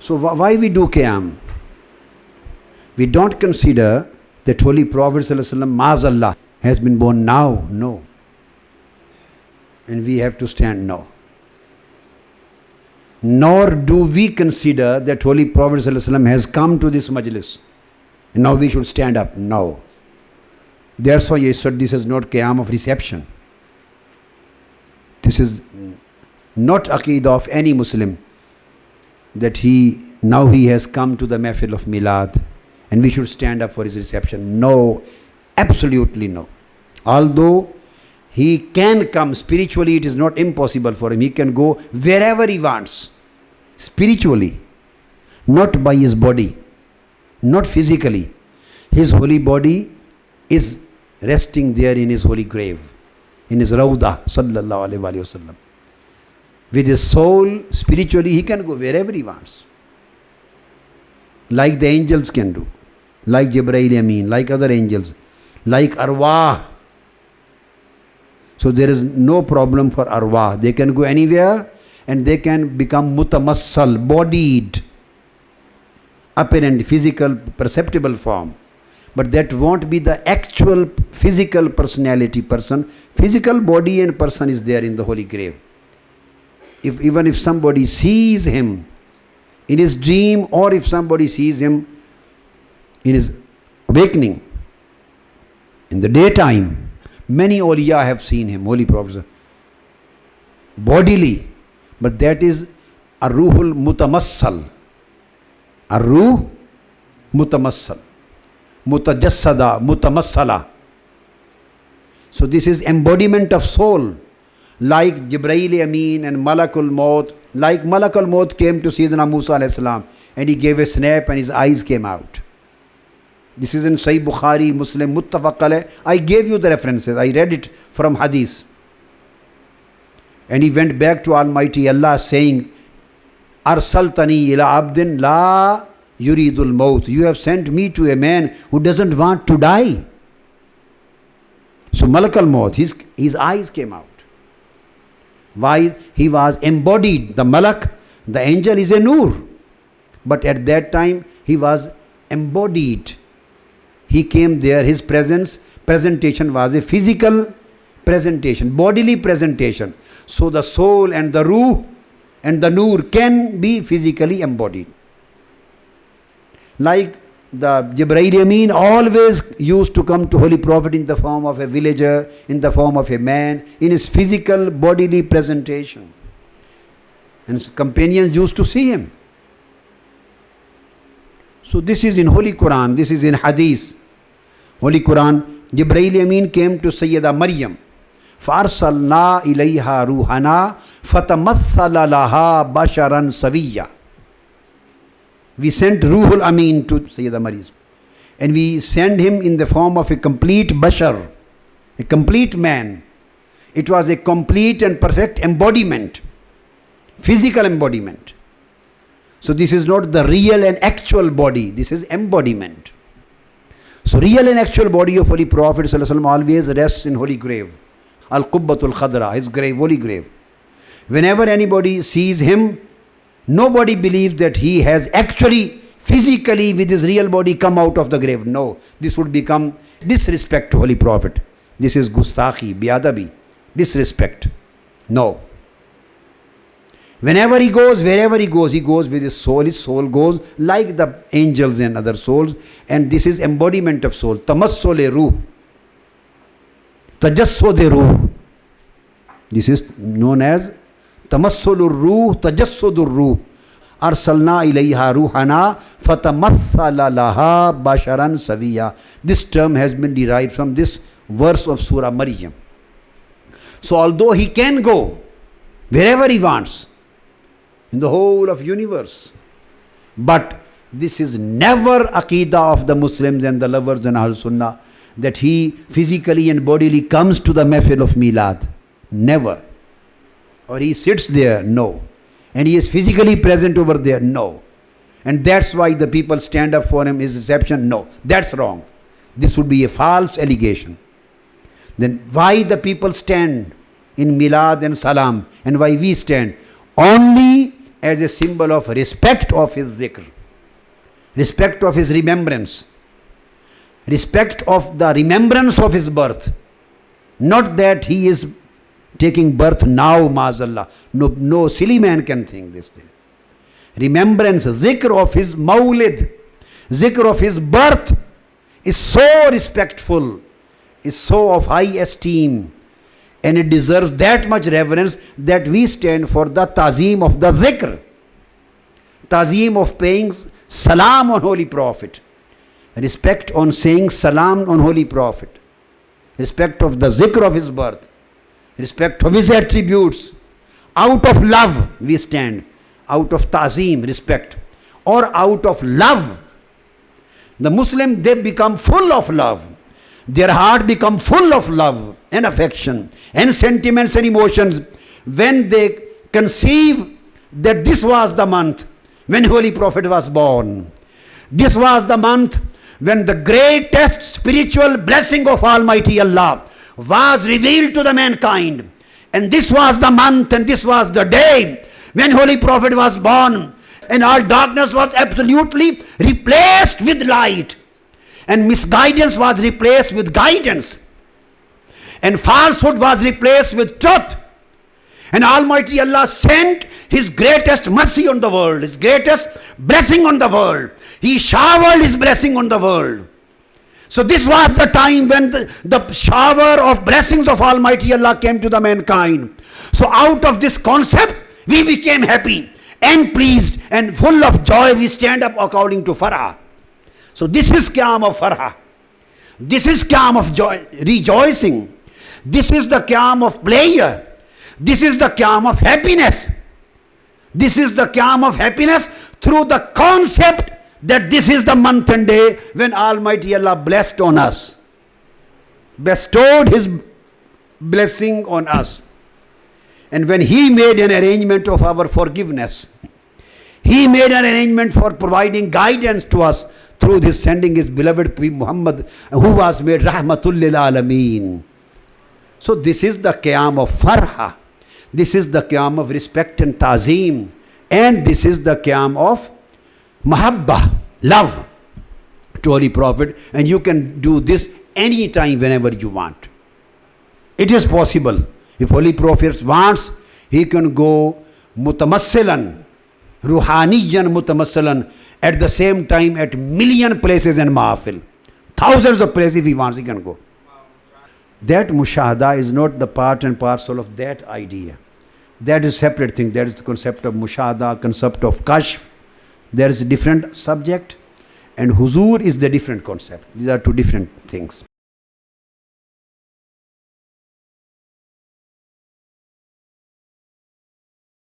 So why we do Qiyam? We don't consider that Holy Prophet ﷺ, Maazallah, has been born now. No. And we have to stand now. Nor do we consider that Holy Prophet ﷺ has come to this majlis. And now we should stand up. No. That's why I said this is not Qiyam of reception. This is not Aqeedah of any Muslim, that he has come to the Mahfil of Milad and we should stand up for his reception. No, absolutely no. Although he can come spiritually, it is not impossible for him. He can go wherever he wants, spiritually, not by his body, not physically. His holy body is resting there in his holy grave, in his Rawdah, sallallahu alayhi wa sallam. With his soul, spiritually, he can go wherever he wants. Like the angels can do, like Jibreel Amin, like other angels, like Arwah. So there is no problem for Arwah. They can go anywhere and they can become mutamassal, bodied, apparent, physical, perceptible form. But that won't be the actual physical personality person. Physical body and person is there in the holy grave. Even if somebody sees him in his dream, or if somebody sees him in his awakening, in the daytime, many awliya have seen him, holy Prophet, bodily, but that is ar-ruhul mutamassal, ar-ruh mutamassal, mutajassada, mutamassala. So this is embodiment of soul, like Jibreel Amin and Malakul Maut. Like Malakul Maut came to Sayyidina Musa alayhi salam and he gave a snap and his eyes came out. This is in Sahih Bukhari, Muslim, Muttafaq alayh. I gave you the references. I read it from Hadith. And he went back to Almighty Allah saying, Arsaltani ila abdin la yuridul maut. You have sent me to a man who doesn't want to die. So Malakul Maut, his eyes came out. Why? He was embodied. The Malak, the angel, is a Noor. But at that time, he was embodied. He came there, his presentation was a physical presentation, bodily presentation. So the soul and the Ruh and the Noor can be physically embodied. Like the Jibreel Amin always used to come to Holy Prophet in the form of a villager, in the form of a man, in his physical bodily presentation. And his companions used to see him. So this is in Holy Quran, this is in Hadith. Holy Quran, Jibreel Amin came to Sayyida Maryam. فَأَرْسَلْنَا إِلَيْهَا رُوحَنَا فَتَمَثَّلَ لَهَا بَشَرًا سَوِيًّا. We sent Ruhul Amin to Sayyida Maryam. And we send him in the form of a complete bashar, a complete man. It was a complete and perfect embodiment, physical embodiment. So this is not the real and actual body, this is embodiment. So real and actual body of Holy Prophet ﷺ always rests in holy grave. Al-Qubbatul Khadra, his grave, holy grave. Whenever anybody sees him, nobody believes that he has actually physically with his real body come out of the grave. No, this would become disrespect to Holy Prophet. This is gustakhi, biadabi, disrespect. No. Whenever he goes, wherever he goes with his soul goes like the angels and other souls, and this is embodiment of soul. Tamassule ruh, tajassud ruh. This is known as Tamassulur ruh, tajassudur ruh. Arsalna ilayha ruhana fatamathala laha basharan saviya. This term has been derived from this verse of Surah Maryam. So although he can go wherever he wants in the whole of universe, but this is never Aqeedah of the Muslims and the lovers and Ahl Sunnah that he physically and bodily comes to the Mahfil of Milad. Never. Or he sits there, no. And he is physically present over there, no. And that's why the people stand up for him, his reception, no. That's wrong. This would be a false allegation. Then why the people stand in Milad and Salam, and why we stand? Only as a symbol of respect of his zikr, respect of his remembrance, respect of the remembrance of his birth. Not that he is taking birth now, maazallah. No silly man can think this thing. Remembrance, zikr of his Mawlid, zikr of his birth is so respectful, is so of high esteem, and it deserves that much reverence that we stand for the ta'zeem of the zikr, ta'zeem of paying salam on Holy Prophet, respect on saying salam on Holy Prophet, respect of the zikr of his birth, respect of his attributes. Out of love we stand, out of ta'zeem, respect, or out of love. The Muslim, they become full of love. Their heart become full of love and affection and sentiments and emotions when they conceive that this was the month when Holy Prophet was born. This was the month when the greatest spiritual blessing of Almighty Allah was revealed to the mankind. And this was the month and this was the day when Holy Prophet was born, and all darkness was absolutely replaced with light, and misguidance was replaced with guidance, and falsehood was replaced with truth. And Almighty Allah sent His greatest mercy on the world, His greatest blessing on the world. He showered His blessing on the world. So this was the time when the shower of blessings of Almighty Allah came to the mankind. So out of this concept, we became happy and pleased and full of joy. We stand up according to farah. So this is qiyam of farah. This is qiyam of joy, rejoicing. This is the qiyam of pleasure. This is the qiyam of happiness. This is the qiyam of happiness through the concept that this is the month and day when Almighty Allah blessed on us, bestowed His blessing on us. And when He made an arrangement of our forgiveness, He made an arrangement for providing guidance to us through this sending His beloved Muhammad, who was made Rahmatul lil Alameen. So this is the qiyam of farha. This is the qiyam of respect and ta'zeem. And this is the qiyam of mahabbah, love to Holy Prophet. And you can do this anytime, whenever you want. It is possible. If Holy Prophet wants, he can go mutamassilan, ruhaniyan mutamassilan, at the same time at million places in mahfil. Thousands of places if he wants, he can go. That mushahada is not the part and parcel of that idea. That is a separate thing. That is the concept of mushahada, concept of kashf. There is a different subject, and huzur is the different concept. These are two different things.